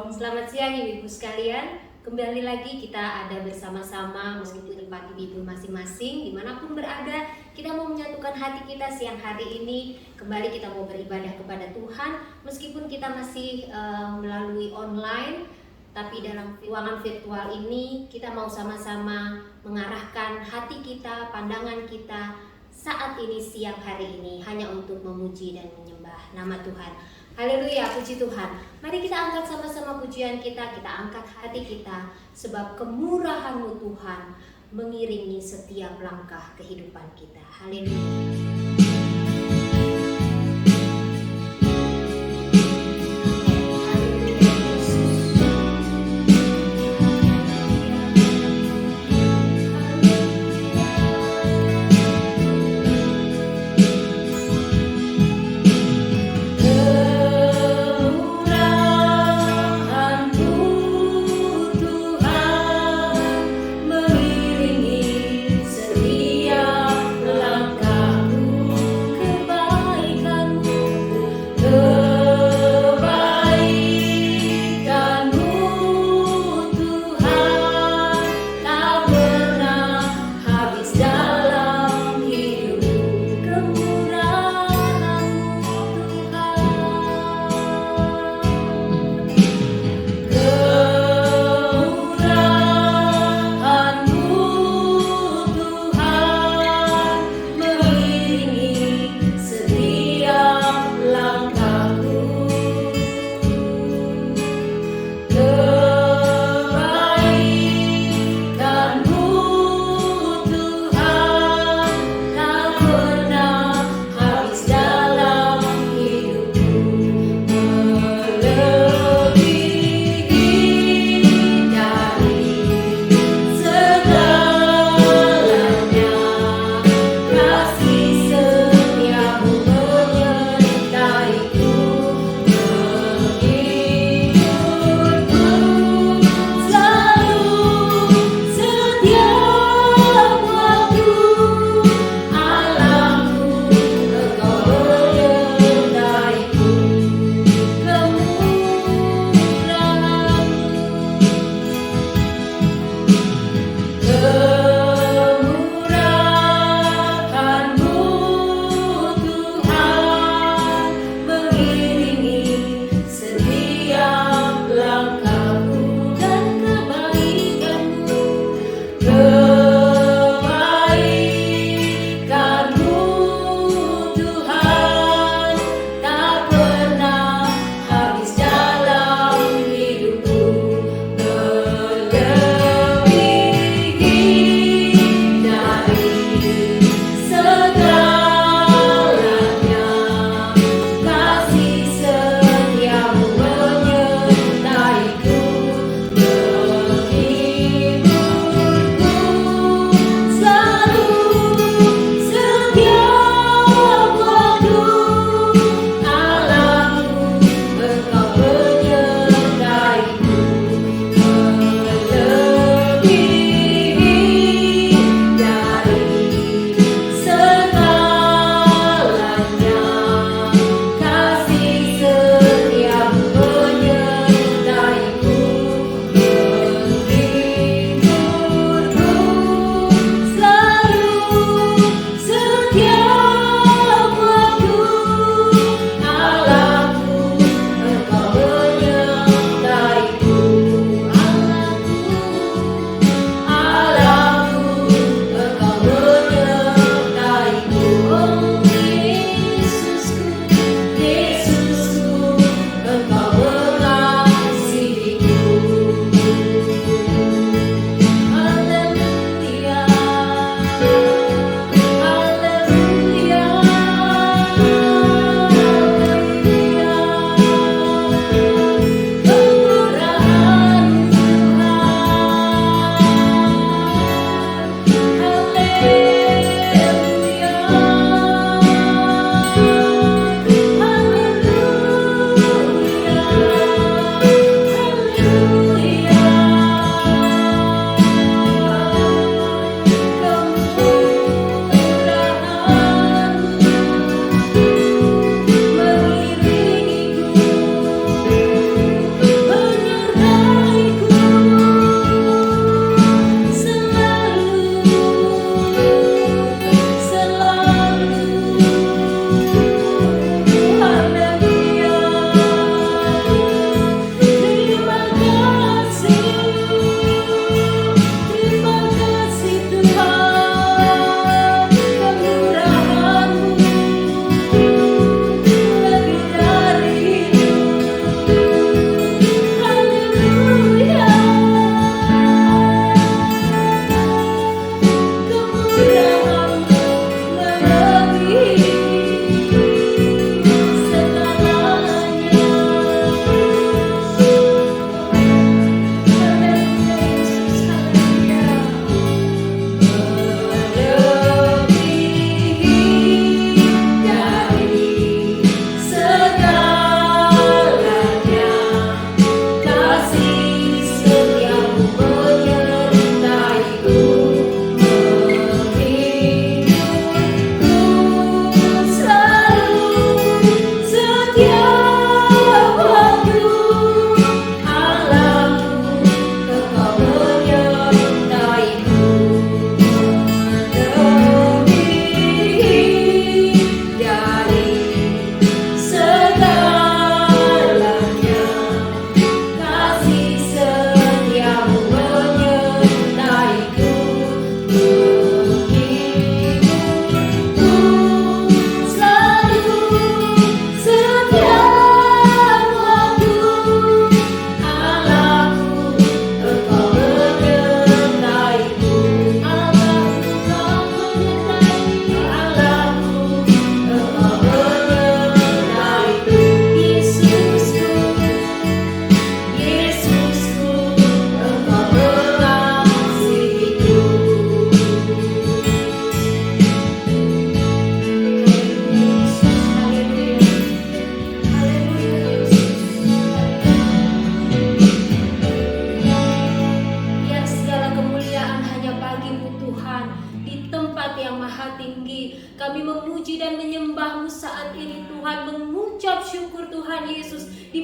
Selamat siang ibu-ibu sekalian. Kembali lagi kita ada bersama-sama meskipun di tempat ibu masing-masing, dimanapun berada. Kita mau menyatukan hati kita siang hari ini. Kembali kita mau beribadah kepada Tuhan. Meskipun kita masih melalui online, tapi dalam ruangan virtual ini kita mau sama-sama mengarahkan hati kita, pandangan kita saat ini siang hari ini hanya untuk memuji dan menyembah nama Tuhan. Haleluya, puji Tuhan. Mari kita angkat sama-sama pujian kita angkat hati kita, sebab kemurahan-Mu Tuhan mengiringi setiap langkah kehidupan kita. Haleluya. Setiap langkahku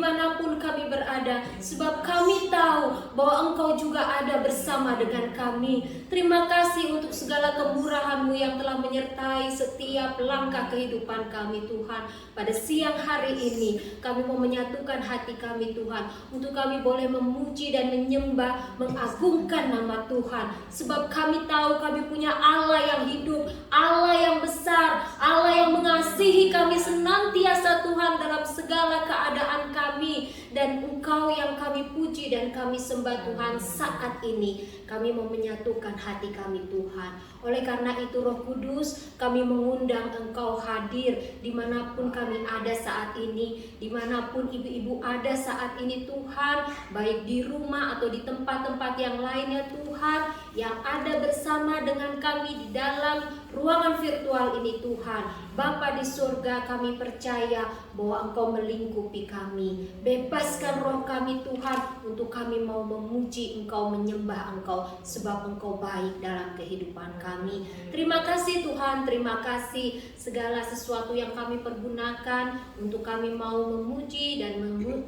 dimanapun kami berada, sebab kami tahu bahwa Engkau juga ada bersama dengan kami. Terima kasih untuk segala kemurahan-Mu yang telah menyertai setiap langkah kehidupan kami Tuhan. Pada siang hari ini kami mau menyatukan hati kami Tuhan, untuk kami boleh memuji dan menyembah, mengagungkan nama Tuhan. Sebab kami tahu kami punya Allah yang hidup, Allah yang besar, Allah yang mengasihi kami senantiasa Tuhan dalam segala keadaan kami. Dan Engkau yang kami puji dan kami sembah Tuhan saat ini. Kami mau menyatukan hati kami Tuhan. Oleh karena itu Roh Kudus, kami mengundang Engkau hadir dimanapun kami ada saat ini, dimanapun ibu-ibu ada saat ini Tuhan, baik di rumah atau di tempat-tempat yang lainnya Tuhan, yang ada bersama dengan kami di dalam ruangan virtual ini Tuhan. Bapa di surga, kami percaya bahwa Engkau melingkupi kami. Bebaskan roh kami Tuhan, untuk kami mau memuji Engkau, menyembah Engkau, sebab Engkau baik dalam kehidupan kami. Terima kasih Tuhan, terima kasih segala sesuatu yang kami pergunakan untuk kami mau memuji dan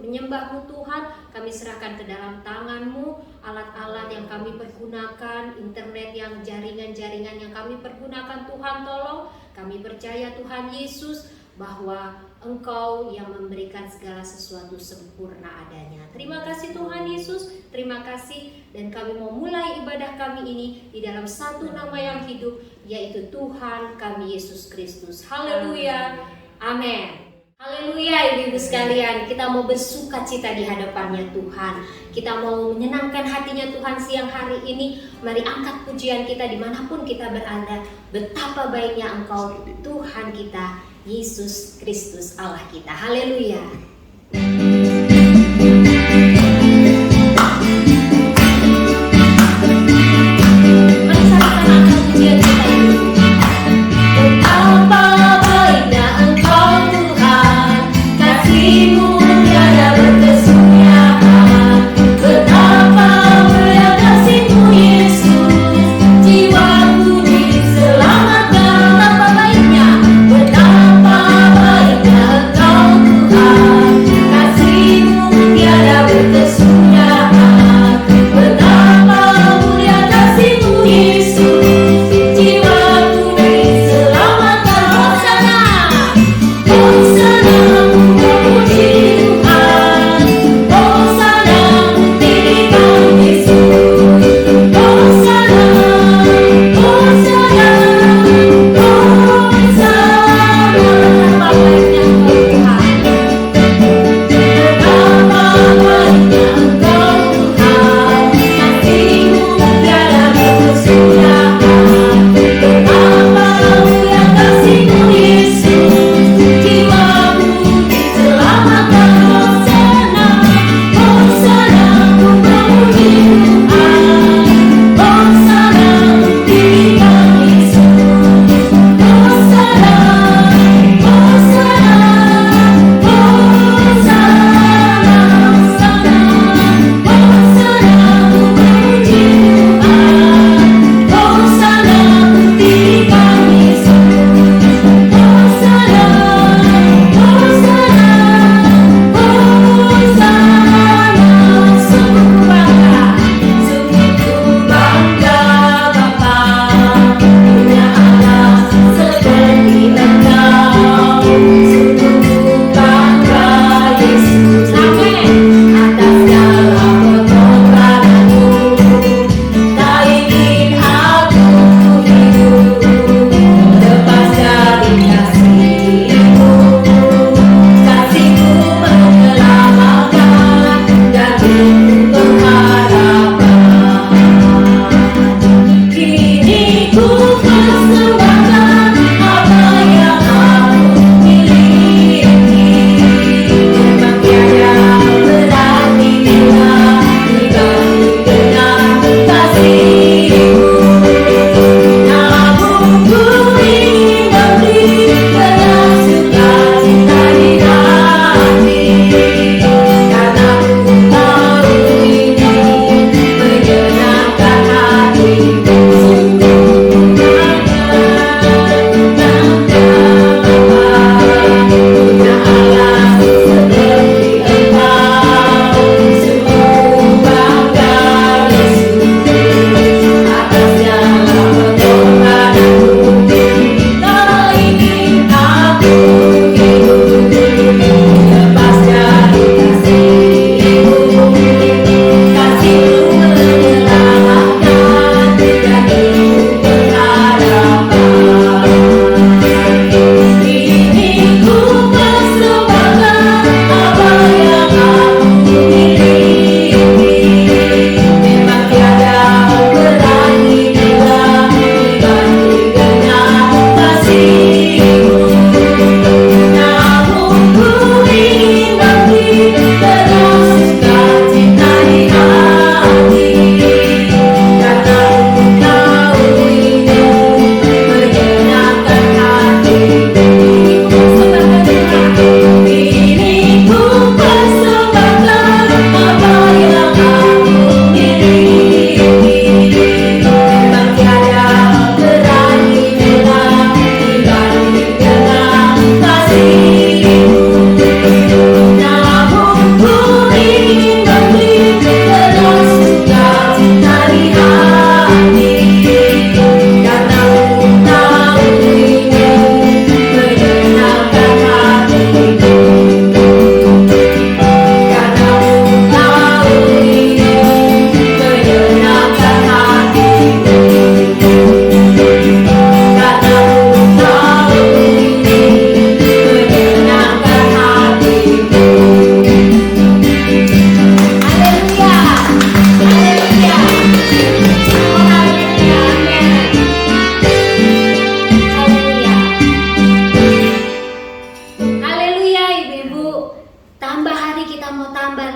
menyembah-Mu Tuhan. Kami serahkan ke dalam tangan-Mu. Alat-alat yang kami pergunakan, internet yang jaringan-jaringan yang kami pergunakan Tuhan, tolong. Kami percaya Tuhan Yesus bahwa Engkau yang memberikan segala sesuatu sempurna adanya. Terima kasih Tuhan Yesus, terima kasih. Dan kami mau mulai ibadah kami ini di dalam satu nama yang hidup, yaitu Tuhan kami Yesus Kristus. Haleluya, amin. Haleluya ibu-ibu sekalian, kita mau bersuka cita di hadapannya Tuhan. Kita mau menyenangkan hatinya Tuhan siang hari ini. Mari angkat pujian kita dimanapun kita berada. Betapa baiknya Engkau Tuhan kita, Yesus Kristus Allah kita. Haleluya. Mari satukan angkat pujian kita ini. Betapa baiknya Engkau Tuhan, kasih-Mu tiada berkesudahan. Betapa mulia kasih-Mu Yesus, jiwaku diselamatkan. Betapa baiknya Engkau Tuhan,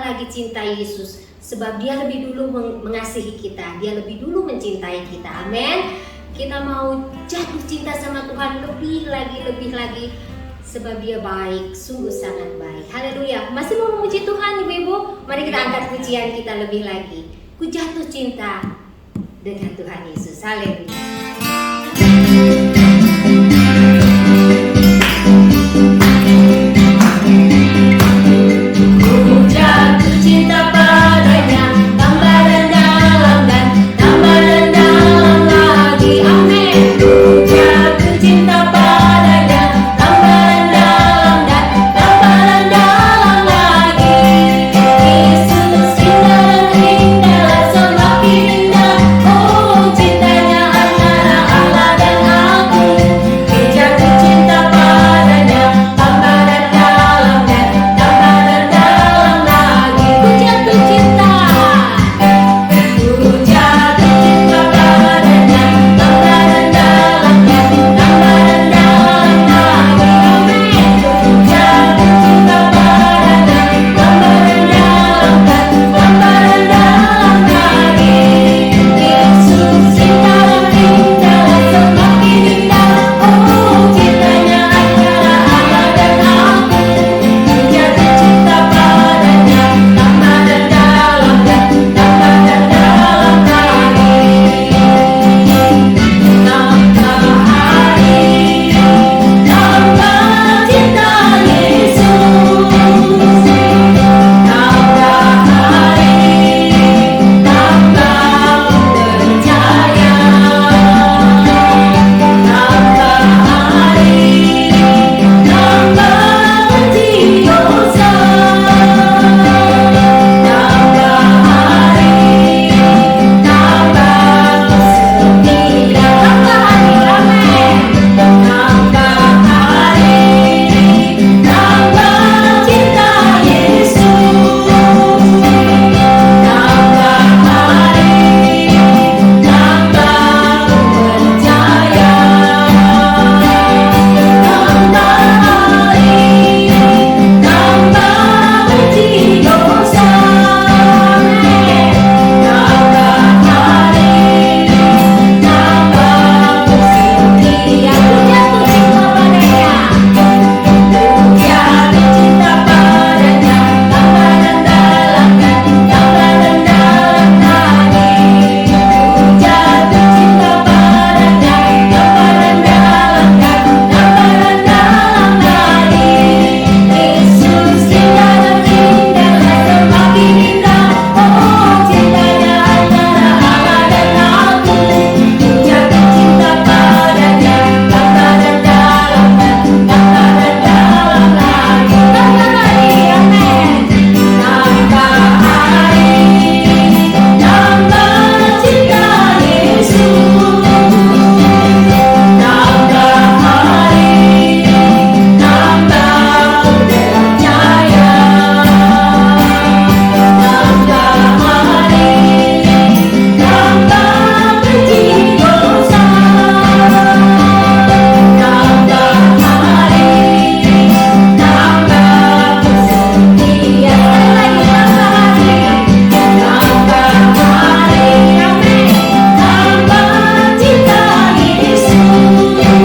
lagi cinta Yesus, sebab Dia lebih dulu mengasihi kita, Dia lebih dulu mencintai kita. Amin. Kita mau jatuh cinta sama Tuhan lebih lagi, sebab Dia baik, sungguh sangat baik. Haleluya. Masih mau memuji Tuhan Ibu-ibu? Mari kita angkat pujian kita lebih lagi. Ku jatuh cinta dengan Tuhan Yesus. Haleluya. Cinta padanya, tambah dan dalam dan tambah dan dalam lagi. Amin. Ku jatuh cinta padanya, tambah dan dalam dan tambah dan dalam lagi. Yesus indah dan indah, semakin indah. Oh, cintanya antara Allah dan aku. Ku jatuh cinta padanya, tambah dan dalam dan tambah dan dalam lagi. Ku jatuh cinta, ku jatuh cinta padanya, tambah dan dalam dan tambah dan dalam lagi. Amin. Ku jatuh cinta padanya, tambah dan dalam dan tambah dan dalam lagi. Yesus indah dan indah, semakin indah. Oh, cintanya antara Allah dan aku. Ku jatuh cinta padanya, tambah dan dalam dan tambah dan dalam lagi. Tambah hari, tambah cinta Yesus. Tambah hari, tambah percaya. Tambah hari, tambah benci dosa. Tambah hari, tambah setia. Tambah hari, amin. Tambah hari, tambah cinta Yesus. Tambah hari, tambah percaya. Tambah hari, tambah benci dosa. Tambah hari, tambah setia. Ku jatuh cinta padanya, ku jatuh cinta padanya, tambah dan dalam dan tambah dan dalam lagi. Ku jatuh cinta padanya, tambah dan dalam dan tambah dan dalam lagi. Yesus indah dan indah, semakin indah. Oh, cintanya antara Allah dan aku. Ku jatuh cinta padanya, tambah dan dalam dan tambah dan dalam lagi. Tambah hari, amin. Tambah hari, tambah cinta Yesus. Tambah hari, tambah percaya. Tambah hari, tambah benci dosa. Tambah hari, tambah setia. Tambah hari, amin. Tambah cinta Yesus. Tambah hari,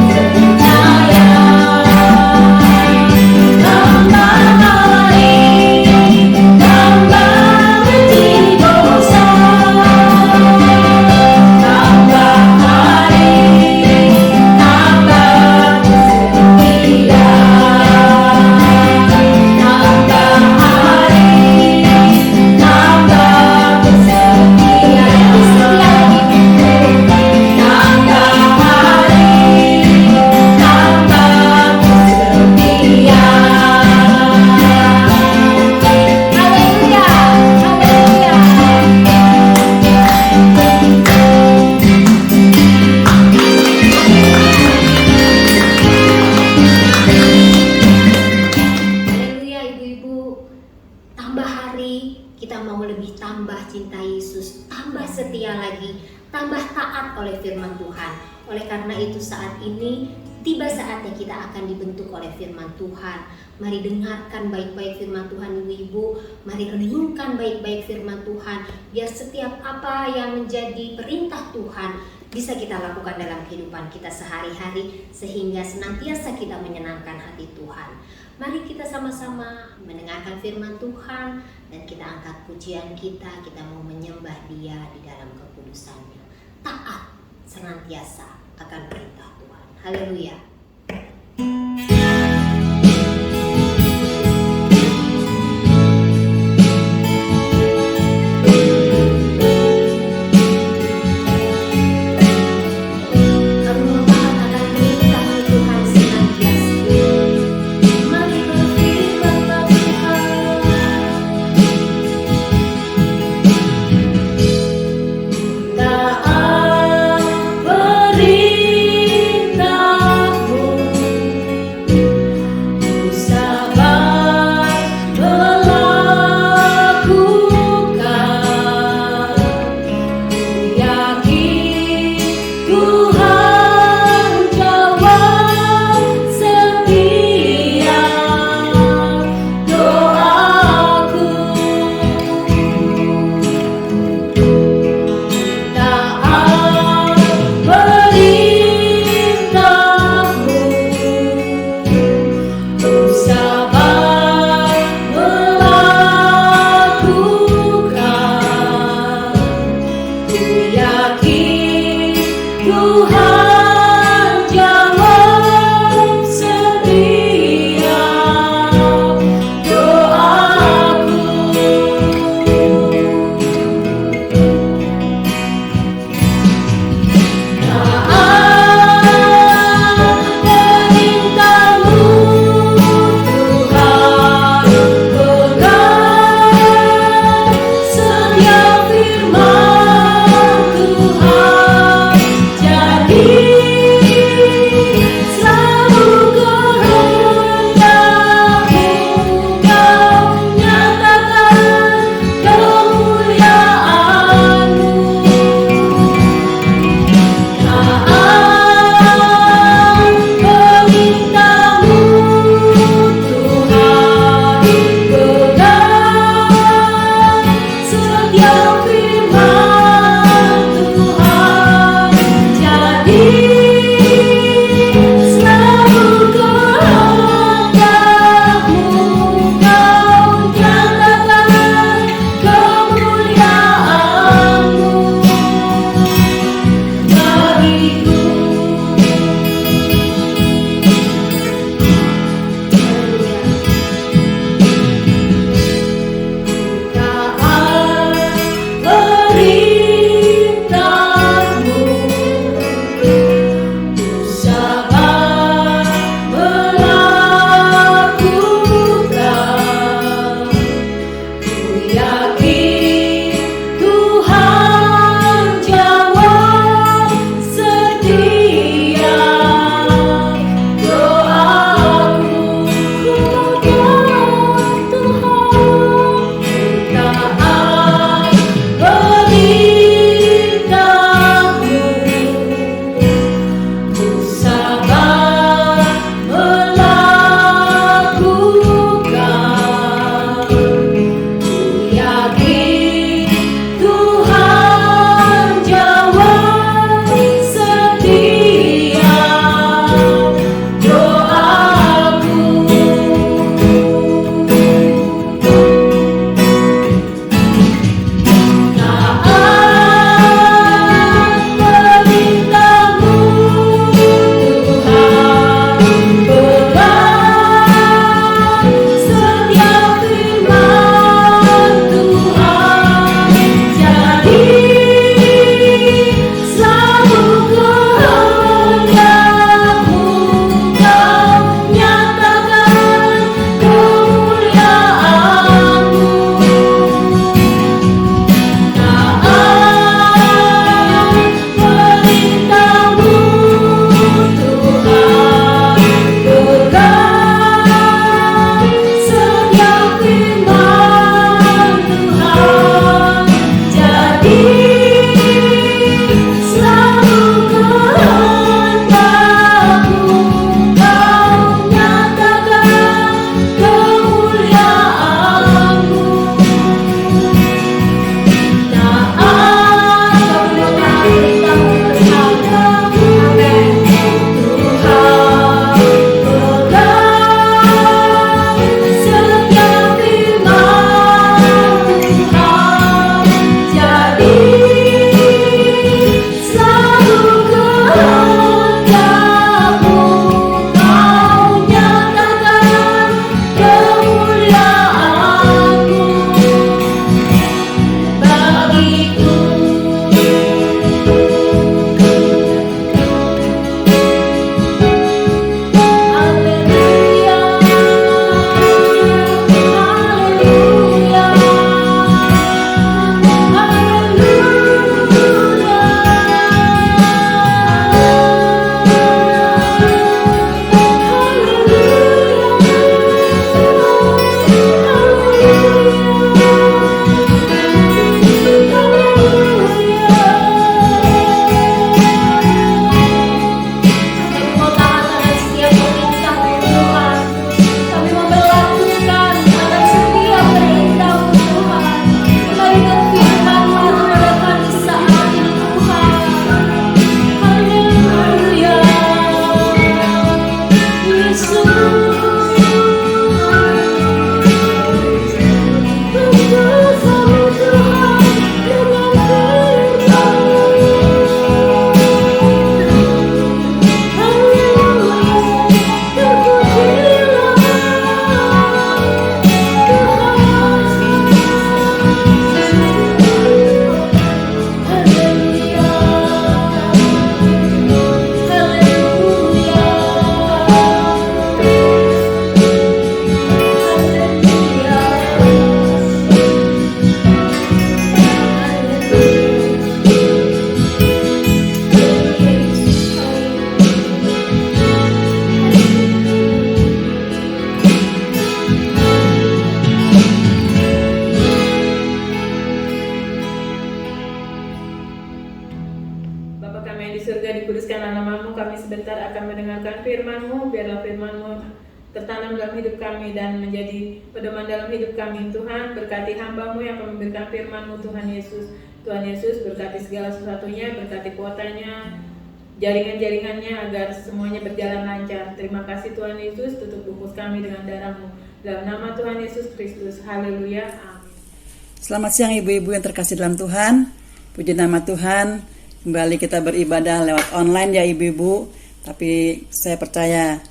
tambah percaya. Tambah hari, tambah benci dosa. Tambah hari, tambah setia. Tambah hari, tambah setia. Lebih setia lagi. Tambah hari, tambah setia. Haleluya, haleluya. Haleluya, ibu-ibu. Tambah hari, kita mau lebih tambah cinta Yesus, tambah setia lagi, tambah taat oleh firman Tuhan. Oleh karena itu saat ini Tiba saatnya kita akan dibentuk oleh firman Tuhan. Mari dengarkan baik-baik firman Tuhan ibu-ibu. Mari renungkan baik-baik firman Tuhan. Biar setiap apa yang menjadi perintah Tuhan bisa kita lakukan dalam kehidupan kita sehari-hari. Sehingga senantiasa kita menyenangkan hati Tuhan. Mari kita sama-sama mendengarkan firman Tuhan. Dan kita angkat pujian kita. Kita mau menyembah Dia di dalam kekudusannya. Taat senantiasa akan perintah Tuhan. Haleluya. Taat perintah sebentar akan mendengarkan firman-Mu, biarlah firman-Mu tertanam dalam hidup kami dan menjadi pedoman dalam hidup kami. Tuhan, berkati hamba-Mu yang akan memberikan firman-Mu, Tuhan Yesus. Tuhan Yesus, berkati segala sesuatunya, berkati kuotanya, jaringan-jaringannya, agar semuanya berjalan lancar. Terima kasih Tuhan Yesus, tutup bungkus kami dengan darah-Mu. Dalam nama Tuhan Yesus Kristus, haleluya, amin. Selamat siang ibu-ibu yang terkasih dalam Tuhan. Puji nama Tuhan, kembali kita beribadah lewat online ya ibu-ibu. Tapi saya percaya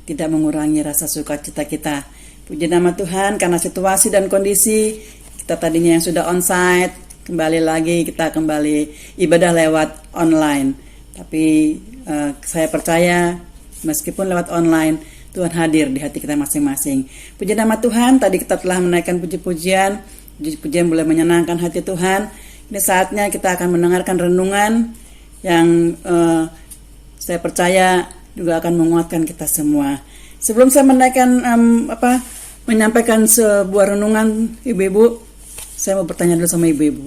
tidak mengurangi rasa sukacita kita. Puji nama Tuhan, karena situasi dan kondisi kita tadinya yang sudah onsite, kembali lagi kita kembali ibadah lewat online. Tapi saya percaya meskipun lewat online, Tuhan hadir di hati kita masing-masing. Puji nama Tuhan, tadi kita telah menaikkan puji-pujian. Puji-pujian boleh menyenangkan hati Tuhan. Ini saatnya kita akan mendengarkan renungan yang saya percaya juga akan menguatkan kita semua. Sebelum saya menaikkan menyampaikan sebuah renungan ibu-ibu, saya mau bertanya dulu sama ibu-ibu.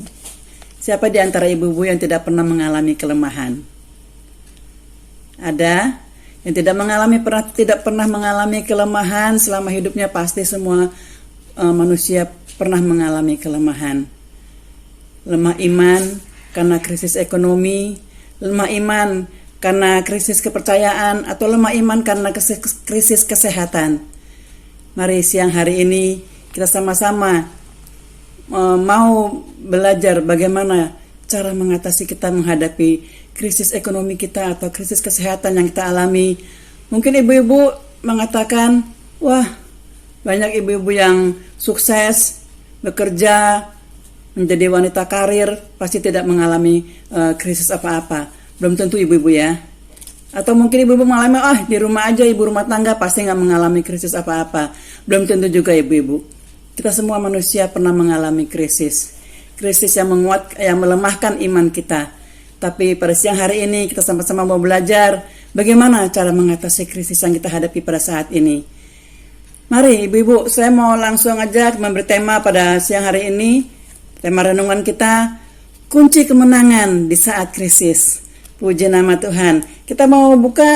Siapa di antara ibu-ibu yang tidak pernah mengalami kelemahan? Ada yang tidak pernah mengalami kelemahan selama hidupnya? Pasti semua manusia pernah mengalami kelemahan. Lemah iman karena krisis ekonomi, lemah iman karena krisis kepercayaan, atau lemah iman karena krisis kesehatan. Mari siang hari ini kita sama-sama mau belajar bagaimana cara mengatasi kita menghadapi krisis ekonomi kita atau krisis kesehatan yang kita alami. Mungkin ibu-ibu mengatakan, wah, banyak ibu-ibu yang sukses, bekerja, menjadi wanita karir, pasti tidak mengalami krisis apa-apa. Belum tentu ibu-ibu ya. Atau mungkin ibu-ibu mengalami, di rumah aja ibu rumah tangga pasti nggak mengalami krisis apa-apa. Belum tentu juga ibu-ibu. Kita semua manusia pernah mengalami krisis. Krisis yang yang melemahkan iman kita. Tapi pada siang hari ini kita sama-sama mau belajar bagaimana cara mengatasi krisis yang kita hadapi pada saat ini. Mari ibu-ibu, saya mau langsung aja memberi tema pada siang hari ini. Tema renungan kita, kunci kemenangan di saat krisis. Puji nama Tuhan. Kita mau buka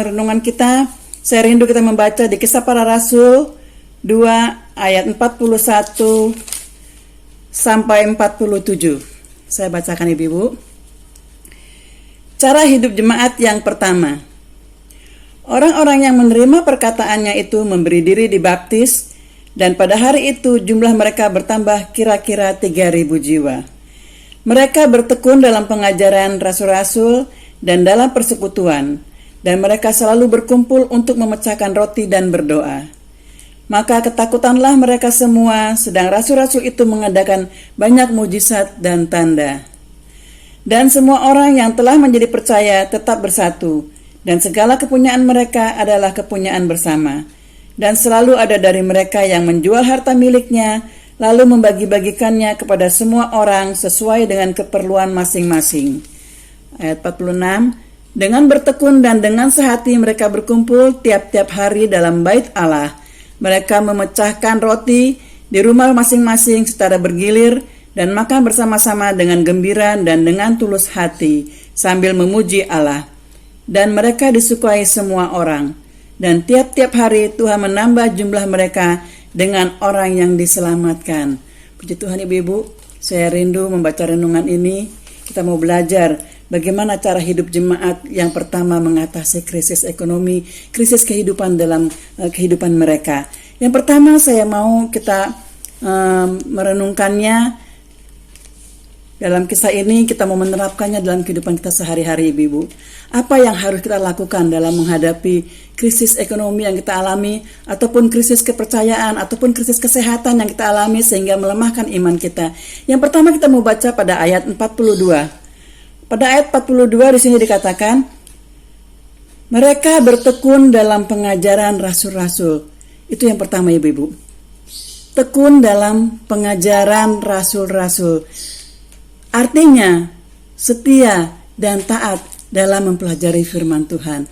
renungan kita. Saya rindu kita membaca di Kisah Para Rasul 2 ayat 41 sampai 47. Saya bacakan ibu-ibu. Cara hidup jemaat yang pertama. Orang-orang yang menerima perkataannya itu memberi diri dibaptis, dan pada hari itu jumlah mereka bertambah kira-kira 3.000 jiwa. Mereka bertekun dalam pengajaran rasul-rasul dan dalam persekutuan, dan mereka selalu berkumpul untuk memecahkan roti dan berdoa. Maka ketakutanlah mereka semua, sedang rasul-rasul itu mengadakan banyak mujizat dan tanda. Dan semua orang yang telah menjadi percaya tetap bersatu, dan segala kepunyaan mereka adalah kepunyaan bersama. Dan selalu ada dari mereka yang menjual harta miliknya, lalu membagi-bagikannya kepada semua orang sesuai dengan keperluan masing-masing. Ayat 46, dengan bertekun dan dengan sehati mereka berkumpul tiap-tiap hari dalam bait Allah. Mereka memecahkan roti di rumah masing-masing secara bergilir dan makan bersama-sama dengan gembira dan dengan tulus hati sambil memuji Allah. Dan mereka disukai semua orang. Dan tiap-tiap hari Tuhan menambah jumlah mereka dengan orang yang diselamatkan. Puji Tuhan ibu-ibu, saya rindu membaca renungan ini. Kita mau belajar bagaimana cara hidup jemaat yang pertama mengatasi krisis ekonomi, krisis kehidupan dalam kehidupan mereka. Yang pertama saya mau kita merenungkannya dalam kisah ini, kita mau menerapkannya dalam kehidupan kita sehari-hari, Ibu-ibu. Apa yang harus kita lakukan dalam menghadapi krisis ekonomi yang kita alami, ataupun krisis kepercayaan, ataupun krisis kesehatan yang kita alami sehingga melemahkan iman kita. Yang pertama kita mau baca pada ayat 42. Pada ayat 42 di sini dikatakan, mereka bertekun dalam pengajaran rasul-rasul. Itu yang pertama, Ibu-ibu. Tekun dalam pengajaran rasul-rasul. Artinya setia dan taat dalam mempelajari firman Tuhan.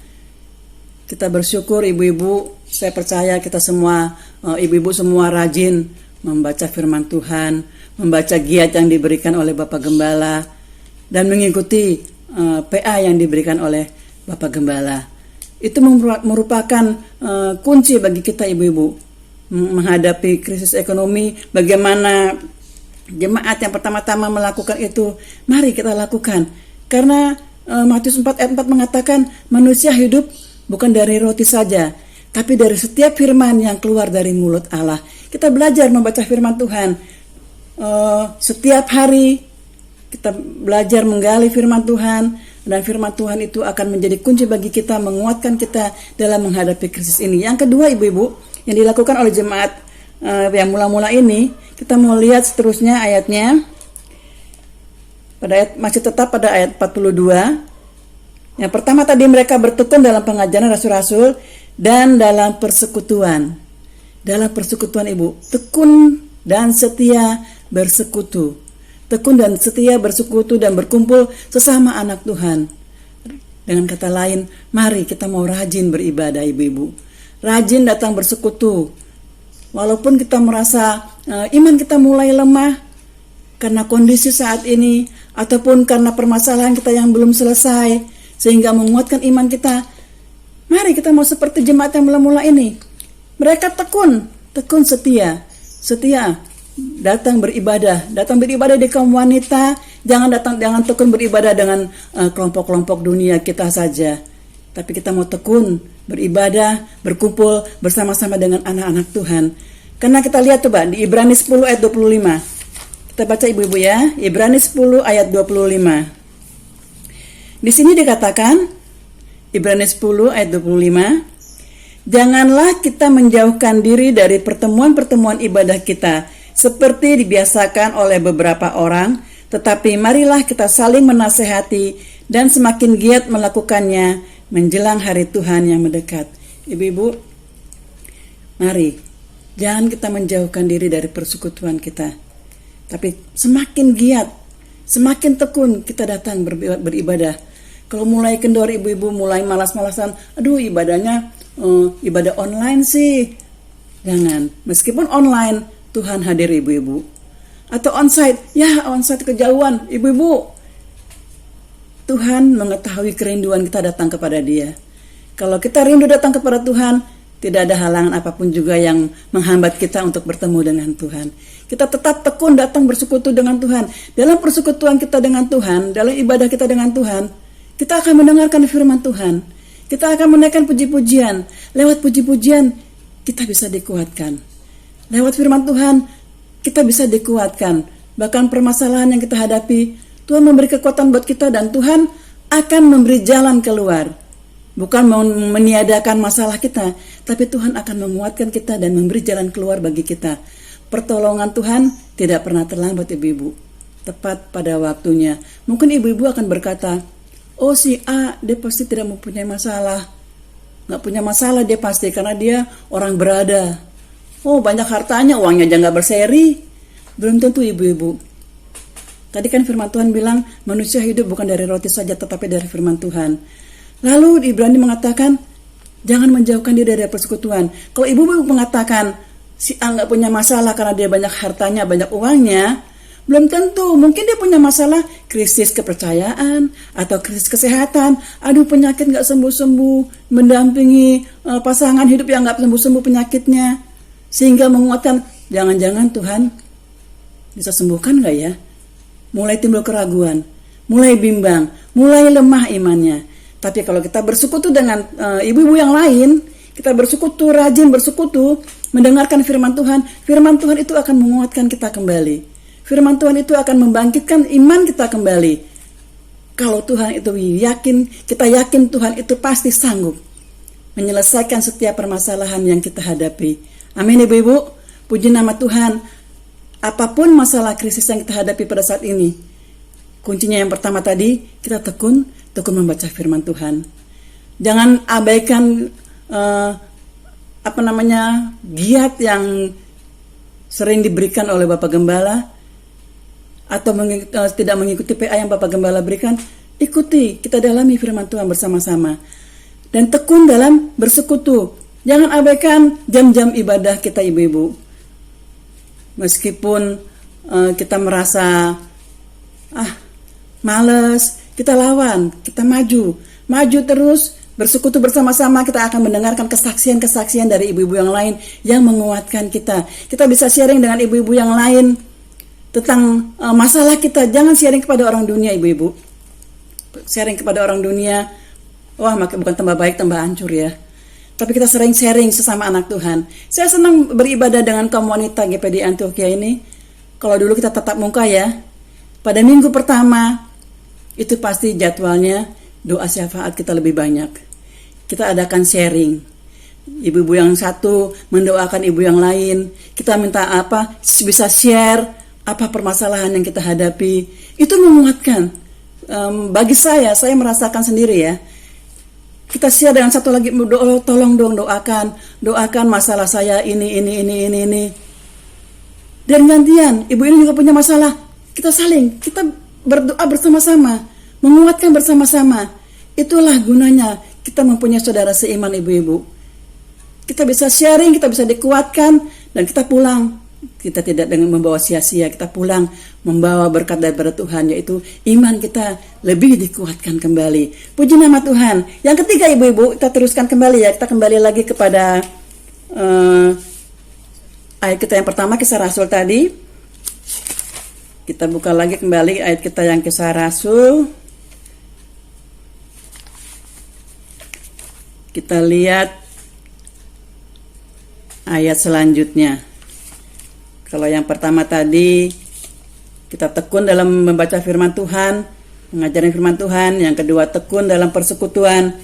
Kita bersyukur ibu-ibu, saya percaya kita semua, ibu-ibu semua rajin membaca firman Tuhan, membaca giat yang diberikan oleh Bapak Gembala, dan mengikuti PA yang diberikan oleh Bapak Gembala. Itu merupakan kunci bagi kita ibu-ibu menghadapi krisis ekonomi. Bagaimana jemaat yang pertama-tama melakukan itu, mari kita lakukan. Karena Matius 4 ayat 4 mengatakan manusia hidup bukan dari roti saja, tapi dari setiap firman yang keluar dari mulut Allah. Kita belajar membaca firman Tuhan. Setiap hari kita belajar menggali firman Tuhan, dan firman Tuhan itu akan menjadi kunci bagi kita, menguatkan kita dalam menghadapi krisis ini. Yang kedua ibu-ibu, yang dilakukan oleh jemaat yang mula-mula ini, kita mau lihat seterusnya ayatnya. Masih tetap pada ayat 42. Yang pertama tadi, mereka bertekun dalam pengajaran rasul-rasul dan dalam persekutuan. Dalam persekutuan ibu, tekun dan setia bersekutu. Tekun dan setia bersekutu dan berkumpul sesama anak Tuhan. Dengan kata lain, mari kita mau rajin beribadah ibu-ibu. Rajin datang bersekutu. Walaupun kita merasa iman kita mulai lemah karena kondisi saat ini, ataupun karena permasalahan kita yang belum selesai sehingga menguatkan iman kita, mari kita mau seperti jemaat yang mula-mula ini. Mereka tekun setia datang beribadah di kaum wanita. Jangan tekun beribadah dengan kelompok-kelompok dunia kita saja, tapi kita mau tekun beribadah, berkumpul bersama-sama dengan anak-anak Tuhan. Karena kita lihat coba di Ibrani 10 ayat 25. Kita baca ibu-ibu ya, Ibrani 10 ayat 25. Di sini dikatakan, Ibrani 10 ayat 25, janganlah kita menjauhkan diri dari pertemuan-pertemuan ibadah kita seperti dibiasakan oleh beberapa orang, tetapi marilah kita saling menasehati dan semakin giat melakukannya menjelang hari Tuhan yang mendekat. Ibu-ibu, mari jangan kita menjauhkan diri dari persekutuan kita, tapi semakin giat, semakin tekun kita datang beribadah. Kalau mulai kendor ibu-ibu, mulai malas-malasan, aduh ibadahnya ibadah online sih. Jangan, meskipun online Tuhan hadir ibu-ibu. Atau onsite, onsite kejauhan ibu-ibu. Tuhan mengetahui kerinduan kita datang kepada Dia. Kalau kita rindu datang kepada Tuhan, tidak ada halangan apapun juga yang menghambat kita untuk bertemu dengan Tuhan. Kita tetap tekun datang bersekutu dengan Tuhan. Dalam persekutuan kita dengan Tuhan, dalam ibadah kita dengan Tuhan, kita akan mendengarkan firman Tuhan. Kita akan menaikkan puji-pujian. Lewat puji-pujian, kita bisa dikuatkan. Lewat firman Tuhan, kita bisa dikuatkan. Bahkan permasalahan yang kita hadapi, Tuhan memberi kekuatan buat kita, dan Tuhan akan memberi jalan keluar. Bukan meniadakan masalah kita, tapi Tuhan akan menguatkan kita dan memberi jalan keluar bagi kita. Pertolongan Tuhan tidak pernah terlambat ibu-ibu. Tepat pada waktunya. Mungkin ibu-ibu akan berkata, oh si A, dia pasti tidak mempunyai masalah. Gak punya masalah dia pasti, karena dia orang berada. Oh banyak hartanya, uangnya aja gak berseri. Belum tentu ibu-ibu. Tadi kan firman Tuhan bilang, manusia hidup bukan dari roti saja, tetapi dari firman Tuhan. Lalu Ibrani mengatakan, jangan menjauhkan diri dari persekutuan. Kalau ibu-ibu mengatakan, si A gak punya masalah karena dia banyak hartanya, banyak uangnya, belum tentu. Mungkin dia punya masalah krisis kepercayaan atau krisis kesehatan. Aduh penyakit gak sembuh-sembuh, mendampingi pasangan hidup yang gak sembuh-sembuh penyakitnya, sehingga menguatkan, jangan-jangan Tuhan bisa sembuhkan gak ya? Mulai timbul keraguan. mulai bimbang, mulai lemah imannya. Tapi kalau kita bersekutu dengan ibu-ibu yang lain, kita bersekutu, rajin bersekutu, mendengarkan firman Tuhan itu akan menguatkan kita kembali. Firman Tuhan itu akan membangkitkan iman kita kembali. Kalau Tuhan itu kita yakin Tuhan itu pasti sanggup menyelesaikan setiap permasalahan yang kita hadapi. Amin ibu-ibu, puji nama Tuhan. Apapun masalah krisis yang kita hadapi pada saat ini, kuncinya yang pertama tadi, kita tekun membaca firman Tuhan. Jangan abaikan giat yang sering diberikan oleh Bapak Gembala, atau tidak mengikuti PA yang Bapak Gembala berikan. Ikuti, kita dalami firman Tuhan bersama-sama, dan tekun dalam bersekutu. Jangan abaikan jam-jam ibadah kita ibu-ibu. Meskipun kita merasa males, kita lawan, kita maju terus, bersekutu bersama-sama. Kita akan mendengarkan kesaksian-kesaksian dari ibu-ibu yang lain yang menguatkan kita. Kita bisa sharing dengan ibu-ibu yang lain tentang masalah kita. Jangan sharing kepada orang dunia ibu-ibu. Sharing kepada orang dunia, maka bukan tambah baik, tambah hancur ya. Tapi kita sering sharing sesama anak Tuhan. Saya senang beribadah dengan kaum wanita GPD Antioquia ini. Kalau dulu kita tatap muka ya, pada minggu pertama itu pasti jadwalnya doa syafaat kita lebih banyak. Kita adakan sharing. Ibu-ibu yang satu mendoakan ibu yang lain. Kita minta bisa share apa permasalahan yang kita hadapi. Itu menguatkan. Bagi saya merasakan sendiri ya. Kita share dengan satu lagi, tolong dong doakan masalah saya ini. Dan gantian, ibu ini juga punya masalah. Kita berdoa bersama-sama, menguatkan bersama-sama. Itulah gunanya kita mempunyai saudara seiman ibu-ibu. Kita bisa sharing, kita bisa dikuatkan, dan kita pulang. Kita tidak dengan membawa sia-sia, kita pulang membawa berkat daripada Tuhan, yaitu iman kita lebih dikuatkan kembali. Puji nama Tuhan. Yang ketiga ibu-ibu, kita teruskan kembali ya. Kita kembali lagi kepada ayat kita yang pertama, Kisah Rasul tadi. Kita buka lagi kembali ayat kita yang Kisah Rasul. Kita lihat ayat selanjutnya. Kalau yang pertama tadi, kita tekun dalam membaca firman Tuhan, mengajarkan firman Tuhan. Yang kedua, tekun dalam persekutuan.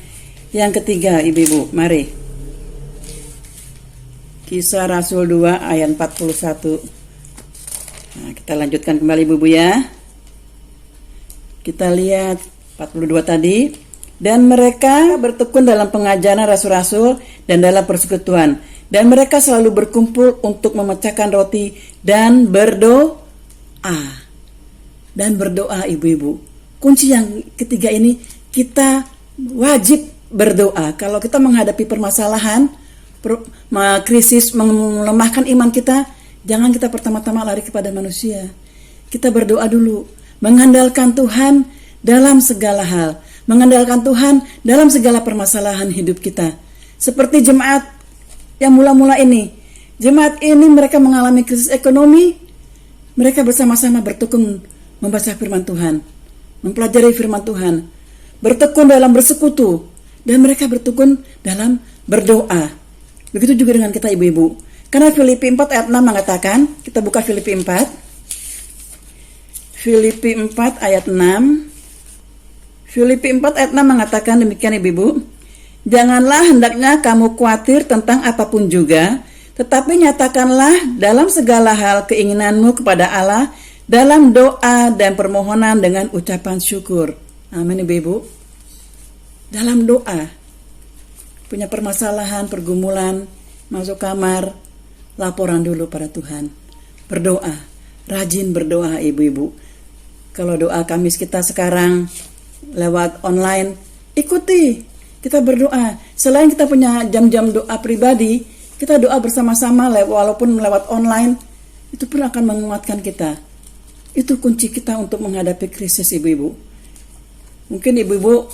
Yang ketiga, ibu-ibu, mari. Kisah Rasul 2 ayat 41. Nah, kita lanjutkan kembali ibu-ibu ya. Kita lihat 42 tadi. Dan mereka bertekun dalam pengajaran rasul-rasul dan dalam persekutuan. Dan mereka selalu berkumpul untuk memecahkan roti dan berdoa. Dan berdoa ibu-ibu. Kunci yang ketiga ini, kita wajib berdoa. Kalau kita menghadapi permasalahan, krisis, melemahkan iman kita, jangan kita pertama-tama lari kepada manusia. Kita berdoa dulu, mengandalkan Tuhan dalam segala hal, mengandalkan Tuhan dalam segala permasalahan hidup kita. Seperti jemaat yang mula-mula ini. Jemaat ini mereka mengalami krisis ekonomi, mereka bersama-sama bertekun membaca firman Tuhan, mempelajari firman Tuhan, bertekun dalam bersekutu, dan mereka bertekun dalam berdoa. Begitu juga dengan kita ibu-ibu. Karena Filipi 4 ayat 6 mengatakan, kita buka Filipi 4. Filipi 4 ayat 6. Filipi 4 ayat 6 mengatakan demikian ibu-ibu. Janganlah hendaknya kamu khawatir tentang apapun juga, tetapi nyatakanlah dalam segala hal keinginanmu kepada Allah dalam doa dan permohonan dengan ucapan syukur. Amin ibu-ibu. Dalam doa. Punya permasalahan, pergumulan, masuk kamar, laporan dulu pada Tuhan. Berdoa, rajin berdoa ibu-ibu. Kalau doa Kamis kita sekarang lewat online, ikuti. Kita berdoa. Selain kita punya jam-jam doa pribadi, kita doa bersama-sama walaupun lewat online, itu pun akan menguatkan kita. Itu kunci kita untuk menghadapi krisis ibu-ibu. Mungkin ibu-ibu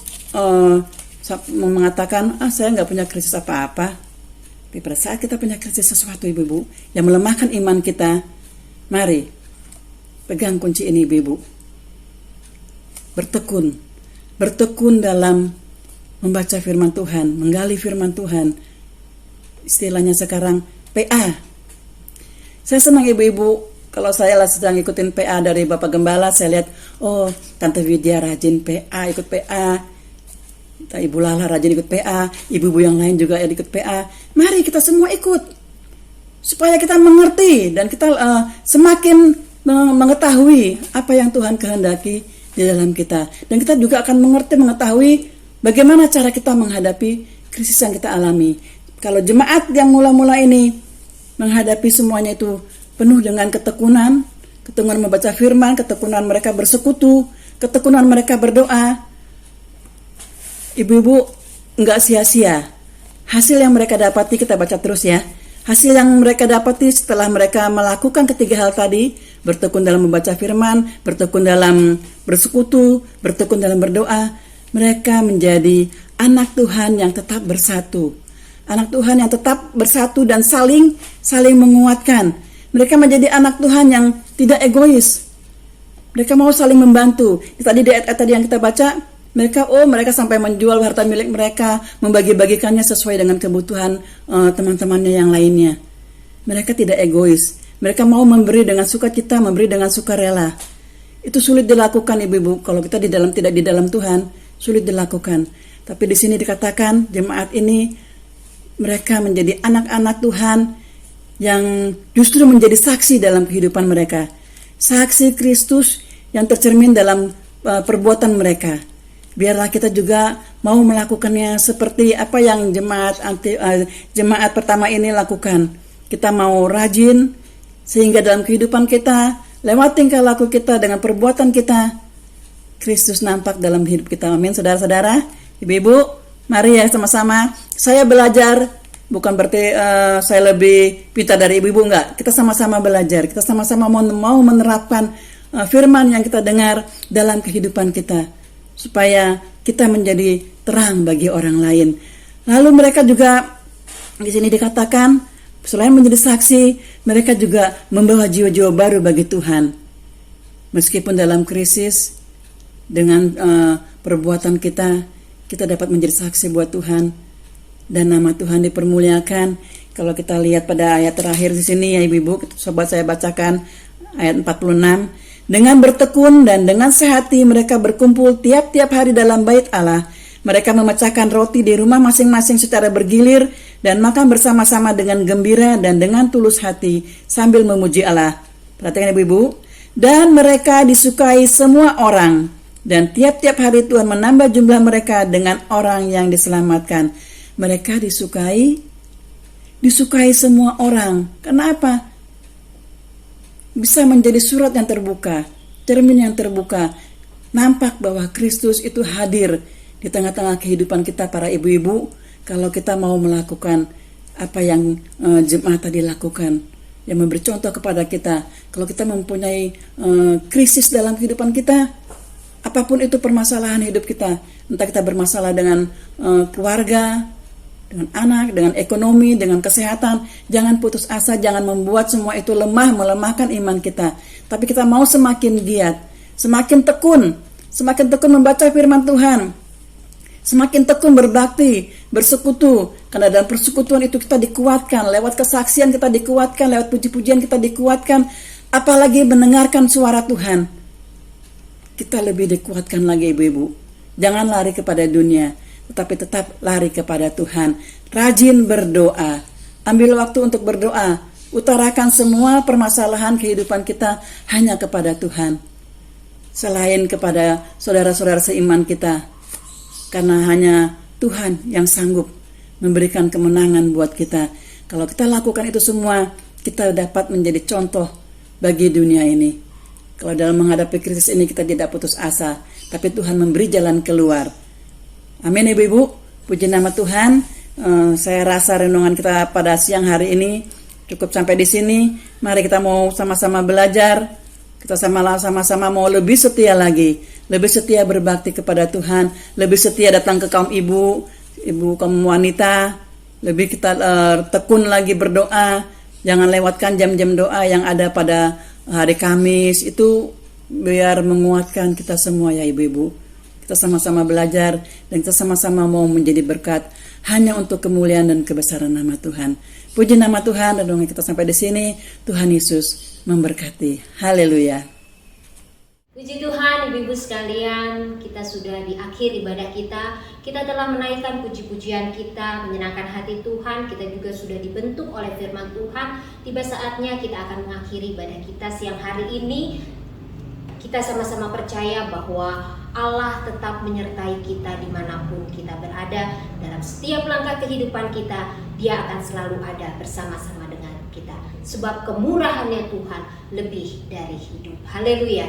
mengatakan, saya nggak punya krisis apa-apa. Tapi pada saat kita punya krisis sesuatu ibu-ibu yang melemahkan iman kita, mari pegang kunci ini ibu-ibu. bertekun dalam membaca firman Tuhan, menggali firman Tuhan. Istilahnya sekarang PA. Saya senang ibu-ibu, kalau saya sedang ikutin PA dari Bapak Gembala, saya lihat, oh Tante Widya rajin PA, ikut PA. Ibu Lala rajin ikut PA, ibu-ibu yang lain juga ikut PA. Mari kita semua ikut, supaya kita mengerti dan kita semakin mengetahui apa yang Tuhan kehendaki di dalam kita. Dan kita juga akan mengetahui bagaimana cara kita menghadapi krisis yang kita alami. Kalau jemaat yang mula-mula ini menghadapi semuanya itu penuh dengan ketekunan membaca firman, ketekunan mereka bersekutu, ketekunan mereka berdoa, ibu-ibu enggak sia-sia. Hasil yang mereka dapati, kita baca terus ya. Hasil yang mereka dapati setelah mereka melakukan ketiga hal tadi, bertekun dalam membaca firman, bertekun dalam bersekutu, bertekun dalam berdoa, mereka menjadi anak Tuhan yang tetap bersatu. Anak Tuhan yang tetap bersatu dan saling menguatkan. Mereka menjadi anak Tuhan yang tidak egois. Mereka mau saling membantu. Tadi di ayat tadi yang kita baca, mereka sampai menjual harta milik mereka, membagi-bagikannya sesuai dengan kebutuhan teman-temannya yang lainnya. Mereka tidak egois. Mereka mau memberi dengan sukacita, memberi dengan sukarela. Itu sulit dilakukan ibu-ibu kalau kita tidak di dalam Tuhan, sulit dilakukan. Tapi di sini dikatakan jemaat ini mereka menjadi anak-anak Tuhan yang justru menjadi saksi dalam kehidupan mereka. Saksi Kristus yang tercermin dalam perbuatan mereka. Biarlah kita juga mau melakukannya seperti apa yang jemaat pertama ini lakukan. Kita mau rajin sehingga dalam kehidupan kita, lewat tingkah laku kita, dengan perbuatan kita, Kristus nampak dalam hidup kita. Amin, saudara-saudara, ibu-ibu, mari ya sama-sama. Saya belajar, bukan berarti saya lebih pintar dari ibu-ibu, enggak. Kita sama-sama belajar, kita sama-sama mau menerapkan firman yang kita dengar dalam kehidupan kita, supaya kita menjadi terang bagi orang lain. Lalu mereka juga di sini dikatakan, selain menjadi saksi, mereka juga membawa jiwa-jiwa baru bagi Tuhan. Meskipun dalam krisis, dengan perbuatan kita dapat menjadi saksi buat Tuhan, dan nama Tuhan dipermuliakan. Kalau kita lihat pada ayat terakhir di sini ya ibu-ibu, sobat saya bacakan ayat 46. Dengan bertekun dan dengan sehati mereka berkumpul tiap-tiap hari dalam bait Allah. Mereka memecahkan roti di rumah masing-masing secara bergilir dan makan bersama-sama dengan gembira dan dengan tulus hati sambil memuji Allah. Perhatikan ibu-ibu. Dan mereka disukai semua orang, dan tiap-tiap hari Tuhan menambah jumlah mereka dengan orang yang diselamatkan. Mereka disukai semua orang. Kenapa? Bisa menjadi surat yang terbuka, cermin yang terbuka. Nampak bahwa Kristus itu hadir di tengah-tengah kehidupan kita para ibu-ibu. Kalau kita mau melakukan apa yang jemaat tadi lakukan, yang memberi contoh kepada kita. Kalau kita mempunyai krisis dalam kehidupan kita, apapun itu permasalahan hidup kita, entah kita bermasalah dengan keluarga, dengan anak, dengan ekonomi, dengan kesehatan, jangan putus asa, jangan membuat semua itu melemahkan iman kita. Tapi kita mau semakin giat, semakin tekun membaca firman Tuhan, semakin tekun berbakti, bersekutu, karena dalam persekutuan itu kita dikuatkan, lewat kesaksian kita dikuatkan, lewat puji-pujian kita dikuatkan, apalagi mendengarkan suara Tuhan, kita lebih dikuatkan lagi ibu-ibu. Jangan lari kepada dunia, tetapi tetap lari kepada Tuhan. Rajin berdoa, ambil waktu untuk berdoa, utarakan semua permasalahan kehidupan kita hanya kepada Tuhan, selain kepada saudara-saudara seiman kita, karena hanya Tuhan yang sanggup memberikan kemenangan buat kita. Kalau kita lakukan itu semua, kita dapat menjadi contoh bagi dunia ini. Kalau dalam menghadapi krisis ini kita tidak putus asa, tapi Tuhan memberi jalan keluar. Amin ibu-ibu, puji nama Tuhan. Saya rasa renungan kita pada siang hari ini cukup sampai di sini. Mari kita mau sama-sama belajar. Kita sama-sama mau lebih setia lagi, lebih setia berbakti kepada Tuhan, lebih setia datang ke kaum ibu kaum wanita, lebih kita tekun lagi berdoa. Jangan lewatkan jam-jam doa yang ada pada hari Kamis. Itu biar menguatkan kita semua ya ibu-ibu. Kita sama-sama belajar dan kita sama-sama mau menjadi berkat hanya untuk kemuliaan dan kebesaran nama Tuhan. Puji nama Tuhan, dan kita sampai di sini. Tuhan Yesus memberkati. Haleluya. Puji Tuhan, ibu-ibu sekalian, kita sudah di akhir ibadah kita. Kita telah menaikkan puji-pujian kita, menyenangkan hati Tuhan. Kita juga sudah dibentuk oleh firman Tuhan. Tiba saatnya kita akan mengakhiri ibadah kita siang hari ini. Kita sama-sama percaya bahwa Allah tetap menyertai kita dimanapun kita berada. Dalam setiap langkah kehidupan kita, Dia akan selalu ada bersama-sama dengan kita. Sebab kemurahannya Tuhan lebih dari hidup. Haleluya.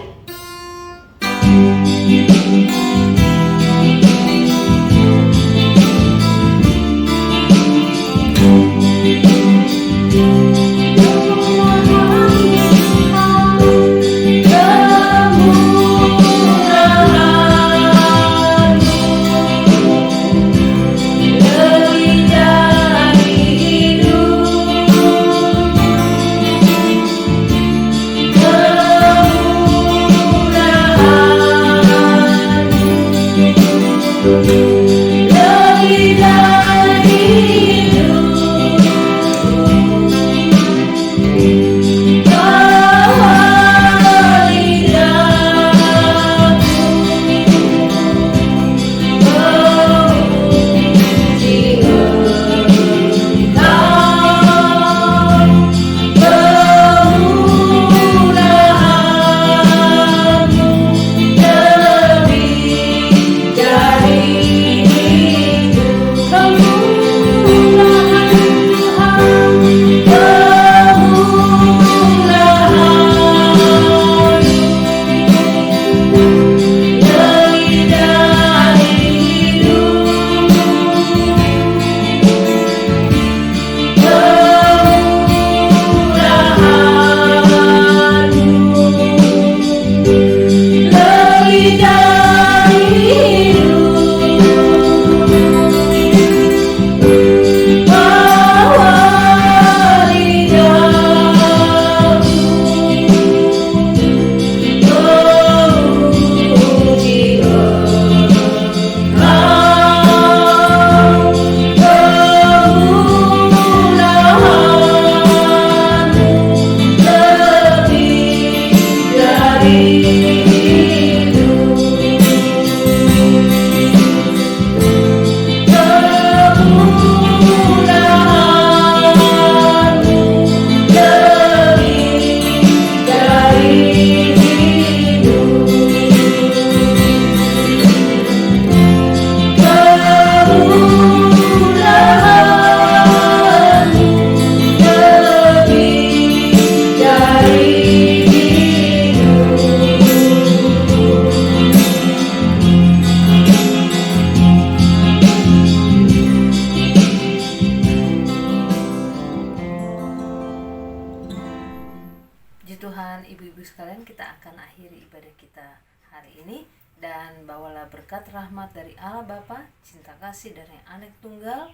Tuhan, ibu-ibu sekalian, kita akan akhiri ibadah kita hari ini, dan bawalah berkat rahmat dari Allah Bapa, cinta kasih dari Anak Tunggal,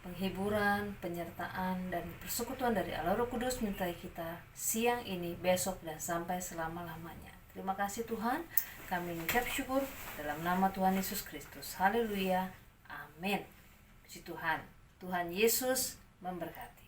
penghiburan, penyertaan, dan persekutuan dari Allah Roh Kudus menyertai kita siang ini, besok, dan sampai selama-lamanya. Terima kasih Tuhan, kami mengucap syukur dalam nama Tuhan Yesus Kristus. Haleluya, amin. Puji Tuhan, Tuhan Yesus memberkati.